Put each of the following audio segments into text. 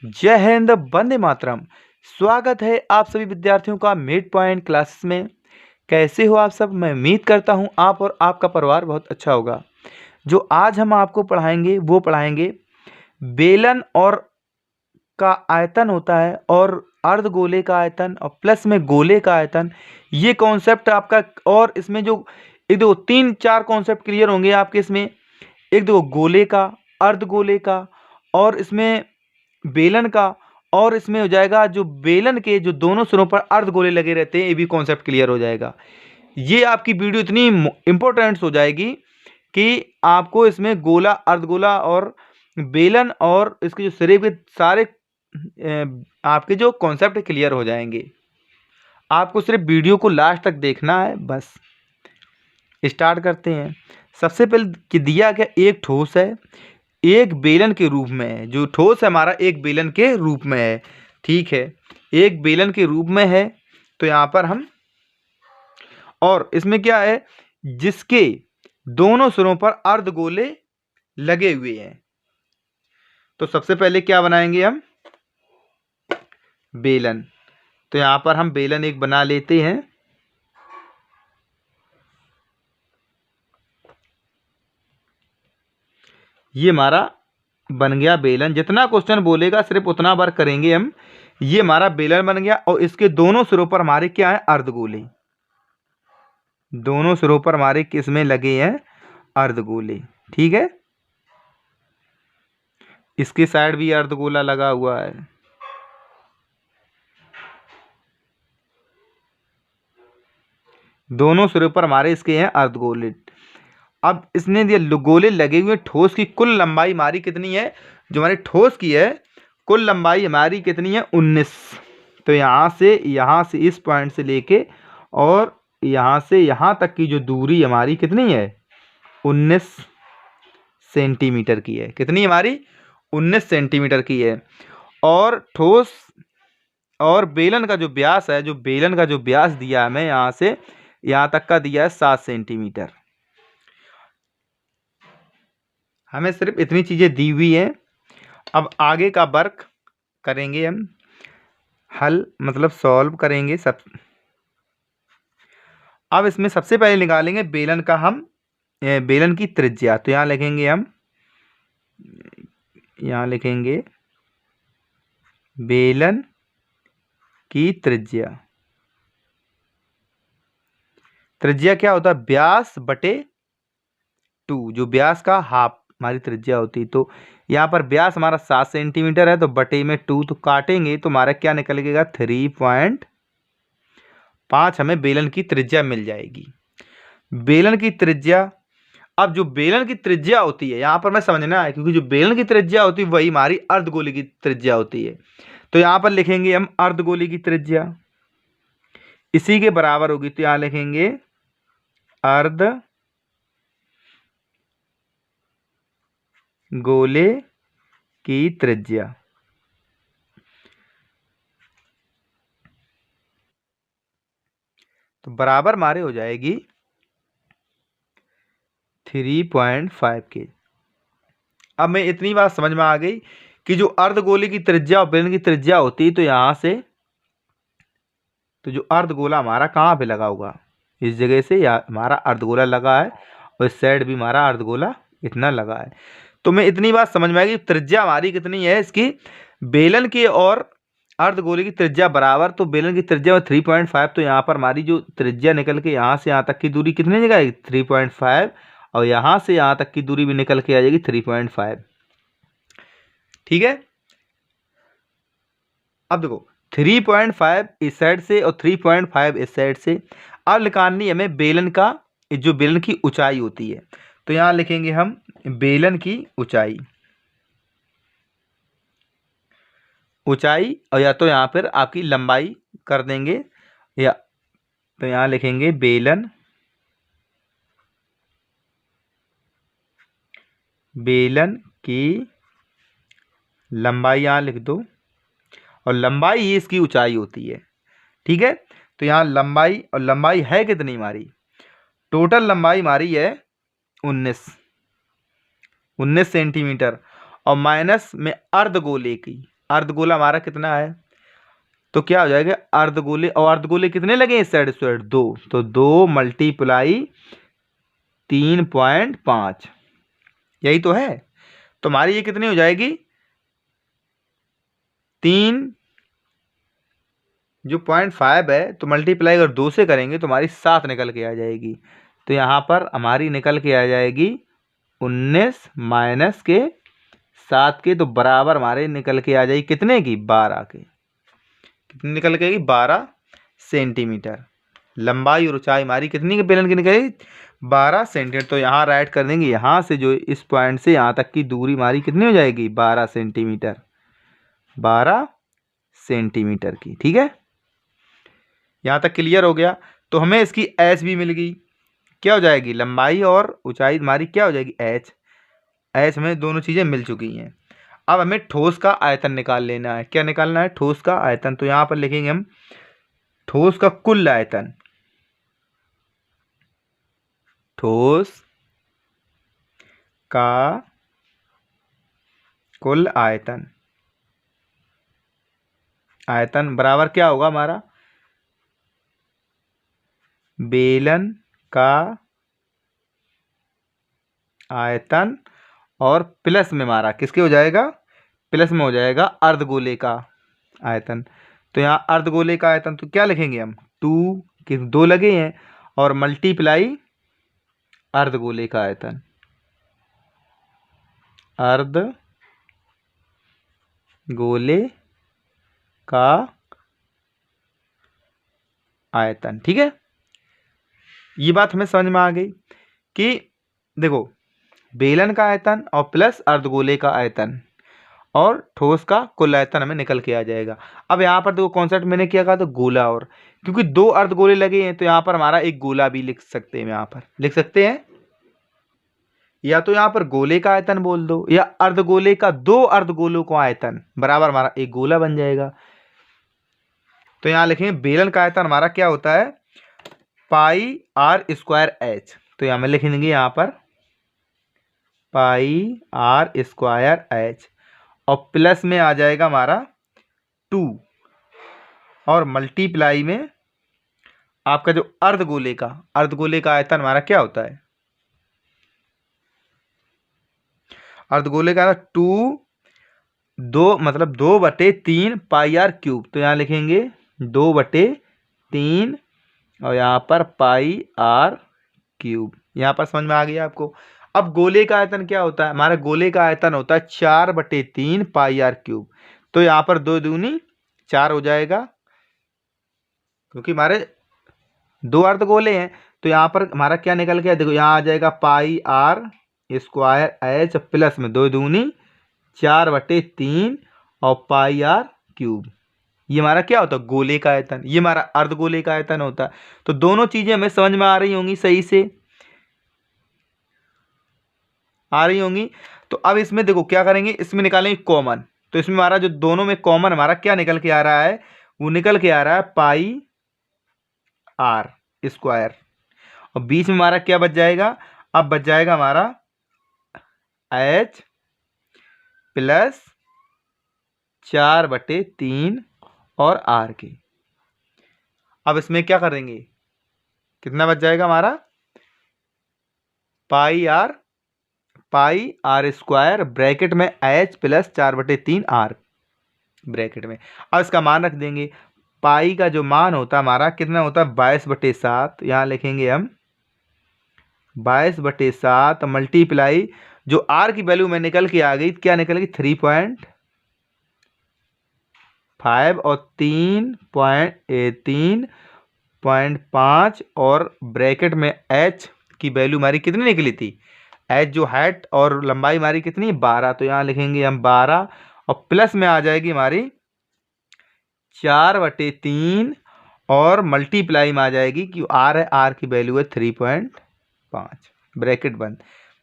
जय हिंद, वंदे मातरम। स्वागत है आप सभी विद्यार्थियों का मिड पॉइंट क्लासेस में। कैसे हो आप सब? मैं उम्मीद करता हूँ आप और आपका परिवार बहुत अच्छा होगा। जो आज हम आपको पढ़ाएंगे वो पढ़ाएंगे बेलन और का आयतन होता है और अर्धगोले का आयतन और प्लस में गोले का आयतन। ये कॉन्सेप्ट आपका, और इसमें जो एक दो तीन चार कॉन्सेप्ट क्लियर होंगे आपके इसमें। एक दो गोले का, अर्धगोले का, और इसमें बेलन का, और इसमें हो जाएगा जो बेलन के जो दोनों सिरों पर अर्धगोले लगे रहते हैं, ये भी कॉन्सेप्ट क्लियर हो जाएगा। ये आपकी वीडियो इतनी इंपॉर्टेंट हो जाएगी कि आपको इसमें गोला, अर्धगोला और बेलन और इसके जो सिरे के सारे आपके जो कॉन्सेप्ट क्लियर हो जाएंगे। आपको सिर्फ वीडियो को लास्ट तक देखना है, बस। स्टार्ट करते हैं। सबसे पहले कि दिया गया एक ठोस है, एक बेलन के रूप में है। जो ठोस है हमारा एक बेलन के रूप में है, ठीक है, एक बेलन के रूप में है। तो यहाँ पर हम, और इसमें क्या है, जिसके दोनों सिरों पर अर्धगोले लगे हुए हैं। तो सबसे पहले क्या बनाएंगे हम? बेलन। तो यहाँ पर हम बेलन एक बना लेते हैं। ये हमारा बन गया बेलन। जितना क्वेश्चन बोलेगा सिर्फ उतना बार करेंगे हम। ये हमारा बेलन बन गया और इसके दोनों सिरों पर हमारे क्या है? अर्धगोले। दोनों सिरों पर हमारे किस में लगे हैं? अर्धगोले, ठीक है। इसके साइड भी अर्धगोला लगा हुआ है। दोनों सिरों पर हमारे इसके हैं अर्धगोले। अब इसने दिया गोले लगे हुए। ठोस की कुल लंबाई हमारी कितनी है? जो हमारी ठोस की है कुल लंबाई हमारी कितनी है? 19। तो यहाँ से इस पॉइंट से लेके और यहाँ से यहाँ तक की जो दूरी हमारी कितनी है? 19 सेंटीमीटर की है। कितनी हमारी? 19 सेंटीमीटर की है। और ठोस और बेलन का जो व्यास है, जो बेलन का जो व्यास दिया है हमें यहाँ से यहाँ तक का दिया है 7 सेंटीमीटर। हमें सिर्फ इतनी चीज़ें दी हुई हैं। अब आगे का वर्क करेंगे हम, हल मतलब सॉल्व करेंगे सब। अब इसमें सबसे पहले निकालेंगे बेलन का हम बेलन की त्रिज्या। तो यहाँ लिखेंगे हम, यहाँ लिखेंगे बेलन की त्रिज्या। त्रिज्या क्या होता है? व्यास बटे 2। जो व्यास का हाफ हमारी त्रिज्या होती है। तो यहाँ पर व्यास हमारा 7 सेंटीमीटर है, तो बटे में 2 तो काटेंगे तो हमारा क्या निकलेगा? 3.5 हमें बेलन की त्रिज्या मिल जाएगी। बेलन की त्रिज्या, अब जो बेलन की त्रिज्या होती है यहाँ पर मैं समझना है, क्योंकि जो बेलन की त्रिज्या होती है वही हमारी अर्धगोले की त्रिज्या होती है। तो यहाँ पर लिखेंगे हम अर्धगोले की त्रिज्या इसी के बराबर होगी। तो यहाँ लिखेंगे अर्ध गोले की त्रिज्या। तो बराबर हमारे हो जाएगी 3.5 के। अब मैं इतनी बात समझ में आ गई कि जो अर्धगोले की त्रिज्या और बेलन की त्रिज्या होती है, तो यहाँ से, तो जो अर्धगोला हमारा कहाँ पे लगा होगा? इस जगह से या हमारा अर्धगोला लगा है, और इस साइड भी हमारा अर्धगोला इतना लगा है। तो मैं इतनी बात समझ में आएगी त्रिज्या हमारी कितनी है इसकी, बेलन की और अर्धगोले की त्रिज्या बराबर। तो बेलन की त्रिज्या 3.5। तो यहाँ पर हमारी जो त्रिज्या निकल के यहाँ से यहाँ तक की दूरी कितनी निकल आएगी? 3.5। और यहाँ से यहाँ तक की दूरी भी निकल के आ जाएगी 3.5, ठीक है। अब देखो 3.5 इस साइड से और 3.5 इस साइड से। अब निकालनी हमें बेलन का, जो बेलन की ऊंचाई होती है। तो यहाँ लिखेंगे हम बेलन की ऊंचाई। और या तो यहाँ पर आपकी लंबाई कर देंगे, या तो यहाँ लिखेंगे बेलन की लंबाई यहाँ लिख दो, और लंबाई ही इसकी ऊंचाई होती है, ठीक है। तो यहाँ लंबाई, और लंबाई है कितनी हमारी? टोटल लंबाई हमारी है 19 सेंटीमीटर, और माइनस में अर्धगोले की अर्धगोला हमारा कितना है, तो क्या हो जाएगा अर्धगोले, और अर्धगोले कितने लगे इस साइड, दो, तो 2 मल्टीप्लाई 3.5, यही तो है। तो हमारी ये कितनी हो जाएगी, 3 जो 0.5 है, तो मल्टीप्लाई अगर 2 से करेंगे तो हमारी 7 निकल के आ जाएगी। तो यहाँ पर हमारी निकल के आ जाएगी 19 माइनस के 7 के, तो बराबर हमारे निकल के आ जाएगी कितने की, 12 के। कितनी निकल के आएगी, 12 सेंटीमीटर। लंबाई और ऊंचाई हमारी कितनी के बेलन की निकलेगी, 12 सेंटीमीटर। तो यहाँ राइट कर देंगे, यहाँ से जो इस पॉइंट से यहाँ तक की दूरी हमारी कितनी हो जाएगी, 12 सेंटीमीटर, 12 सेंटीमीटर की। ठीक है, यहाँ तक क्लियर हो गया। तो हमें इसकी एच भी मिल गई, क्या हो जाएगी, लंबाई और ऊंचाई हमारी क्या हो जाएगी, एच। एच में दोनों चीज़ें मिल चुकी हैं। अब हमें ठोस का आयतन निकाल लेना है। क्या निकालना है, ठोस का आयतन। तो यहाँ पर लिखेंगे हम ठोस का कुल आयतन, ठोस का कुल आयतन, आयतन बराबर क्या होगा हमारा, बेलन का आयतन और प्लस में हमारा किसके हो जाएगा, प्लस में हो जाएगा अर्धगोले का आयतन। तो यहाँ अर्धगोले का आयतन तो क्या लिखेंगे हम, 2 के 2 लगे हैं, और मल्टीप्लाई अर्धगोले का आयतन, अर्धगोले का आयतन। ठीक है, ये बात हमें समझ में आ गई कि देखो बेलन का आयतन और प्लस अर्धगोले का आयतन और ठोस का कुल आयतन हमें निकल के आ जाएगा। अब यहाँ पर देखो कॉन्सेप्ट मैंने क्या कहा, तो गोला, और क्योंकि 2 अर्धगोले लगे हैं तो यहाँ पर हमारा एक गोला भी लिख सकते हैं, यहाँ पर लिख सकते हैं, या तो यहाँ पर गोले का आयतन बोल दो, या अर्धगोले का 2 अर्धगोलों का आयतन बराबर हमारा एक गोला बन जाएगा। तो यहाँ लिखेंगे बेलन का आयतन हमारा क्या होता है, पाई आर स्क्वायर एच। तो यहाँ में लिख देंगे यहाँ पर पाई आर स्क्वायर एच, और प्लस में आ जाएगा हमारा 2, और मल्टीप्लाई में आपका जो अर्धगोले का आयतन हमारा क्या होता है, अर्धगोले का 2 मतलब 2/3 पाई आर क्यूब। तो यहाँ लिखेंगे 2/3 और यहाँ पर पाई आर क्यूब। यहाँ पर समझ में आ गया आपको। अब गोले का आयतन क्या होता है, हमारा गोले का आयतन होता है 4/3 पाई आर क्यूब। तो यहाँ पर 2 दूनी 4 हो जाएगा, क्योंकि हमारे 2 अर्धगोले हैं। तो यहाँ पर हमारा क्या निकल गया, देखो यहाँ आ जाएगा पाई आर स्क्वायर एच प्लस में 2 दूनी 4/3 और पाई आर क्यूब। ये हमारा क्या होता है, गोले का आयतन, ये हमारा अर्धगोले का आयतन होता है। तो दोनों चीजें हमें समझ में आ रही होंगी, सही से आ रही होंगी। तो अब इसमें देखो क्या करेंगे, इसमें निकालेंगे कॉमन। तो इसमें हमारा जो दोनों में कॉमन हमारा क्या निकल के आ रहा है, वो निकल के आ रहा है पाई आर स्क्वायर, और बीच में हमारा क्या बच जाएगा, अब बच जाएगा हमारा एच प्लस 4/3 और आर के। अब इसमें क्या करेंगे, कितना बच जाएगा हमारा, पाई आर स्क्वायर ब्रैकेट में एच प्लस 4/3 आर ब्रैकेट में। अब इसका मान रख देंगे, पाई का जो मान होता है हमारा कितना होता है, 22/7। यहाँ लिखेंगे हम 22/7 मल्टीप्लाई जो आर की वैल्यू में निकल के आ गई, क्या निकल गई 3.5 और 3.5 और ब्रैकेट में एच की वैल्यू हमारी कितनी निकली थी, एच जो हाइट और लंबाई हमारी कितनी 12। तो यहाँ लिखेंगे हम 12 और प्लस में आ जाएगी हमारी 4/3 और मल्टीप्लाई में आ जाएगी कि आर है, आर की वैल्यू है 3.5 ब्रैकेट बंद।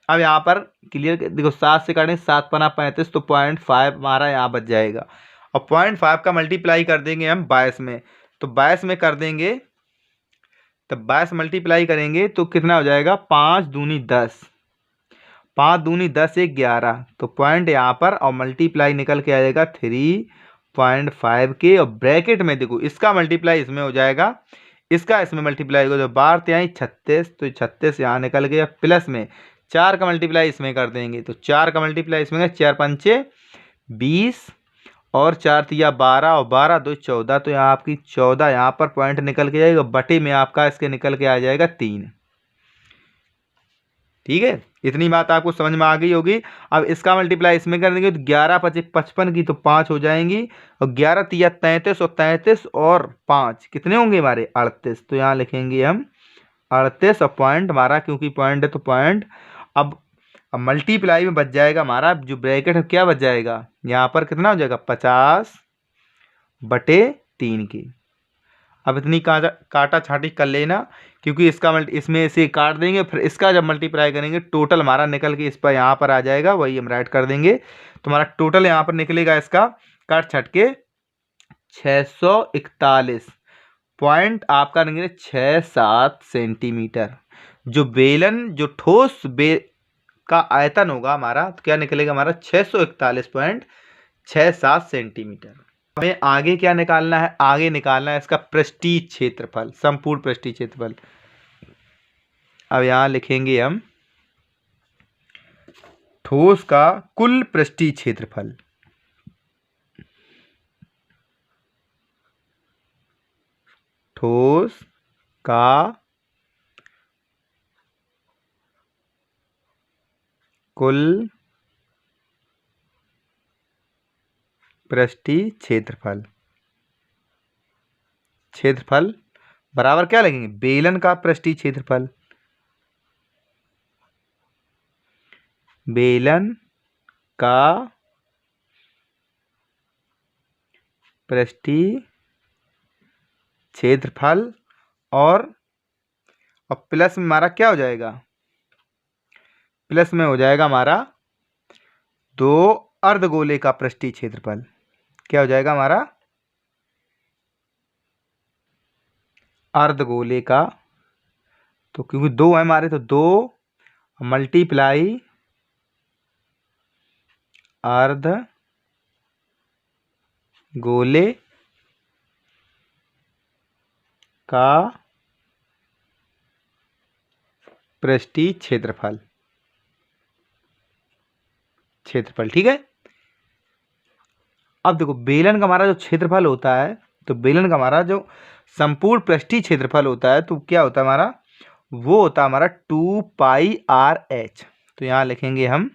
अब यहाँ पर क्लियर देखो 7 से काटें 7 पना 35, तो 0.5 हमारा यहाँ बच जाएगा, और 0.5 का मल्टीप्लाई कर देंगे हम 22 में। तो 22 में कर देंगे, तो 22 मल्टीप्लाई करेंगे तो कितना हो जाएगा, 5 दूनी 10, 5 दूनी 10 एक 11, तो पॉइंट यहाँ पर और मल्टीप्लाई निकल के आ जाएगा 3.5 के, और ब्रैकेट में देखो इसका मल्टीप्लाई इसमें हो जाएगा, इसका इसमें मल्टीप्लाई होगा, तो 12 तिहाई 36, तो 36 यहाँ निकल गया, प्लस में 4 का मल्टीप्लाई इसमें कर देंगे, तो 4 का मल्टीप्लाई इसमें 4 पंचे 20 और 4 तिया 12 और 12 दो 14, तो यहाँ आपकी 14 यहाँ पर पॉइंट निकल के जाएगा, बटे में आपका इसके निकल के आ जाएगा 3। ठीक है, इतनी बात आपको समझ में आ गई होगी। अब इसका मल्टीप्लाई इसमें कर देंगे तो 11 पचे 55 की तो 5 हो जाएंगी, और 11 तिया 33 और 33 और 5 कितने होंगे हमारे 38, तो यहाँ लिखेंगे हम 38 और पॉइंट हमारा, क्योंकि पॉइंट है तो पॉइंट। अब मल्टीप्लाई में बच जाएगा हमारा जो ब्रैकेट है, क्या बच जाएगा यहाँ पर, कितना हो जाएगा 50/3 की। अब इतनी काटा छाटी कर लेना, क्योंकि इसका इसमें से काट देंगे, फिर इसका जब मल्टीप्लाई करेंगे टोटल हमारा निकल के इस पर यहाँ पर आ जाएगा, वही हम राइट कर देंगे, तो हमारा टोटल यहाँ पर निकलेगा इसका काट छट के 641 पॉइंट आपका निकले 67 सेंटीमीटर। जो बेलन जो ठोस का आयतन होगा हमारा, तो क्या निकलेगा हमारा 641.67 सेंटीमीटर। हमें आगे क्या निकालना है, आगे निकालना है इसका पृष्ठीय क्षेत्रफल, संपूर्ण पृष्ठीय क्षेत्रफल। अब यहां लिखेंगे हम ठोस का कुल पृष्ठीय क्षेत्रफल। ठोस का कुल पृष्ठीय क्षेत्रफल, क्षेत्रफल बराबर क्या लगेंगे, बेलन का पृष्ठीय क्षेत्रफल, बेलन का पृष्ठीय क्षेत्रफल, और प्लस में हमारा क्या हो जाएगा, प्लस में हो जाएगा हमारा 2 अर्धगोले का पृष्ठीय क्षेत्रफल। क्या हो जाएगा हमारा अर्धगोले का, तो क्योंकि 2 है हमारे, तो 2 मल्टीप्लाई अर्ध गोले का पृष्ठीय क्षेत्रफल, क्षेत्रफल। ठीक है, अब देखो बेलन का हमारा जो क्षेत्रफल होता है, तो बेलन का हमारा जो संपूर्ण पृष्ठीय क्षेत्रफल होता है, तो क्या होता है हमारा, वो होता है हमारा 2πr/h। तो यहां लिखेंगे हम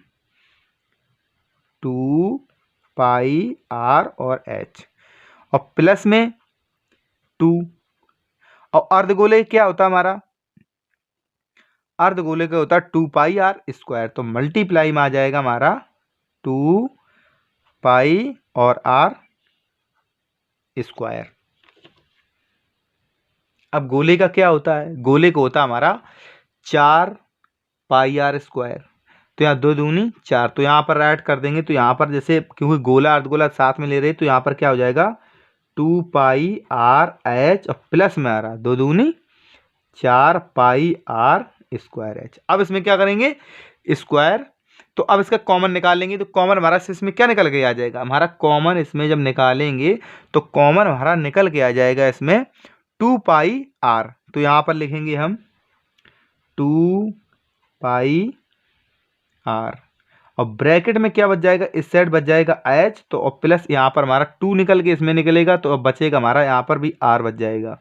2πr और h, और प्लस में 2, और अर्धगोले क्या होता है हमारा, अर्धगोले का होता है 2πr², तो मल्टीप्लाई में आ जाएगा हमारा 2π और r²। अब गोले का क्या होता है, गोले को होता है हमारा 4πr², तो यहाँ 2 दूनी 4, तो यहाँ पर राइट कर देंगे, तो यहाँ पर जैसे क्योंकि गोला अर्धगोला साथ में ले रहे, तो यहाँ पर क्या हो जाएगा 2πr/h, और प्लस में आ रहा 2 दूनी 4πr²h। अब इसमें क्या करेंगे स्क्वायर, तो अब इसका कॉमन निकालेंगे, तो कॉमन हमारा इसमें क्या निकल के आ जाएगा, हमारा कॉमन इसमें जब निकालेंगे तो कॉमन हमारा निकल के आ जाएगा इसमें 2πr, तो यहाँ पर लिखेंगे हम 2πr, और ब्रैकेट में क्या बच जाएगा, इस साइड बच जाएगा h, तो और प्लस यहाँ पर हमारा 2 निकल के इसमें निकलेगा, तो अब बचेगा हमारा यहाँ पर भी r बच जाएगा,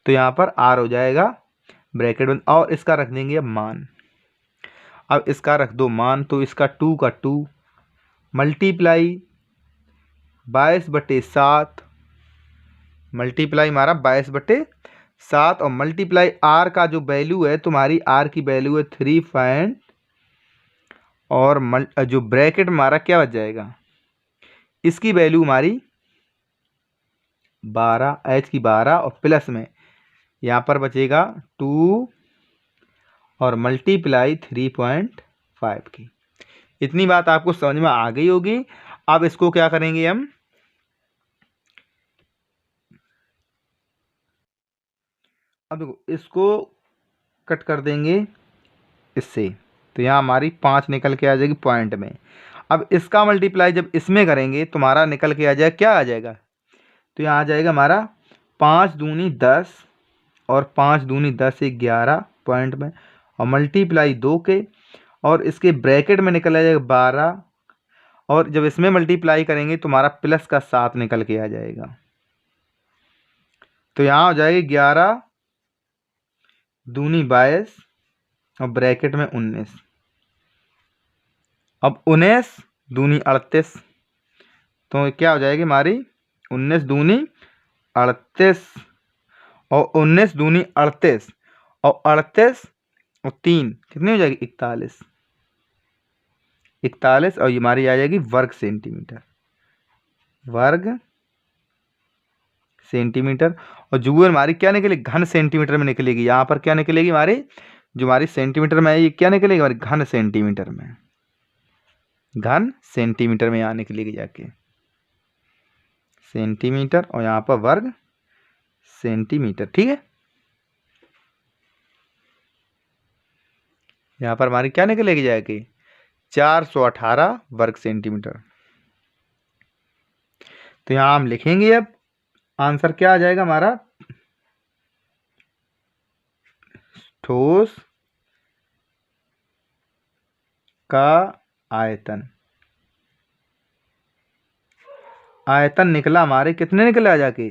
तो यहाँ पर r हो जाएगा ब्रैकेट बंद, और इसका रख देंगे अब मान। अब इसका रख दो मान, तो इसका 2 का 2 मल्टीप्लाई 22/7, मल्टीप्लाई हमारा 22/7, और मल्टीप्लाई r का जो वैल्यू है, तुम्हारी r की वैल्यू है 3 और जो ब्रैकेट हमारा क्या बच जाएगा, इसकी वैल्यू हमारी 12, h की 12, और प्लस में यहाँ पर बचेगा 2 और मल्टीप्लाई 3.5 की। इतनी बात आपको समझ में आ गई होगी। अब इसको क्या करेंगे हम, अब देखो इसको कट कर देंगे इससे, तो यहाँ हमारी 5 निकल के आ जाएगी पॉइंट में। अब इसका मल्टीप्लाई जब इसमें करेंगे तुम्हारा निकल के आ जाएगा, क्या आ जाएगा, तो यहाँ आ जाएगा हमारा 5 दूनी 10 और 5 दूनी 10 11 पॉइंट में, और मल्टीप्लाई 2 के, और इसके ब्रैकेट में निकल आ जाएगा 12, और जब इसमें मल्टीप्लाई करेंगे तुम्हारा प्लस का 7 निकल के आ जाएगा। तो यहाँ हो जाएगी 11 दूनी 22 और ब्रैकेट में 19। अब 19 दूनी 38, तो क्या हो जाएगी हमारी 19 दूनी 38 और 19 दूनी 38 और 38 और 3 कितनी हो जाएगी 41। 41 और ये हमारी आ जाएगी वर्ग सेंटीमीटर, वर्ग सेंटीमीटर। और जो हमारी क्या निकलेगी, घन सेंटीमीटर में निकलेगी। यहाँ पर क्या निकलेगी हमारी, जो हमारी सेंटीमीटर में है ये क्या निकलेगी हमारी घन सेंटीमीटर में, घन सेंटीमीटर में यहाँ निकलेगी जाके सेंटीमीटर, और यहाँ पर वर्ग सेंटीमीटर। ठीक है, यहाँ पर हमारी क्या निकलेगी जाके 418 वर्ग सेंटीमीटर। तो यहाँ हम लिखेंगे, अब आंसर क्या आ जाएगा हमारा, ठोस का आयतन, आयतन निकला हमारे कितने निकला जाके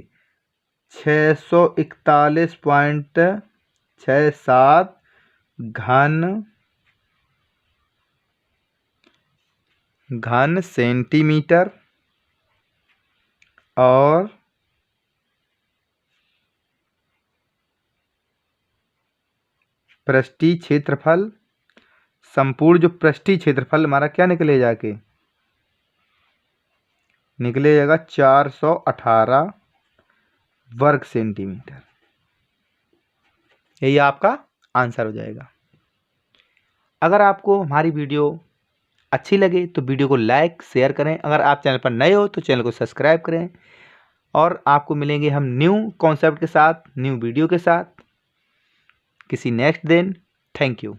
641.67 घन सेंटीमीटर, और पृष्ठीय क्षेत्रफल, संपूर्ण जो पृष्ठीय क्षेत्रफल हमारा क्या निकले जाके निकले जाएगा 418 वर्ग सेंटीमीटर। यही आपका आंसर हो जाएगा। अगर आपको हमारी वीडियो अच्छी लगे तो वीडियो को लाइक शेयर करें। अगर आप चैनल पर नए हो तो चैनल को सब्सक्राइब करें, और आपको मिलेंगे हम न्यू कॉन्सेप्ट के साथ, न्यू वीडियो के साथ किसी नेक्स्ट दिन। Thank you.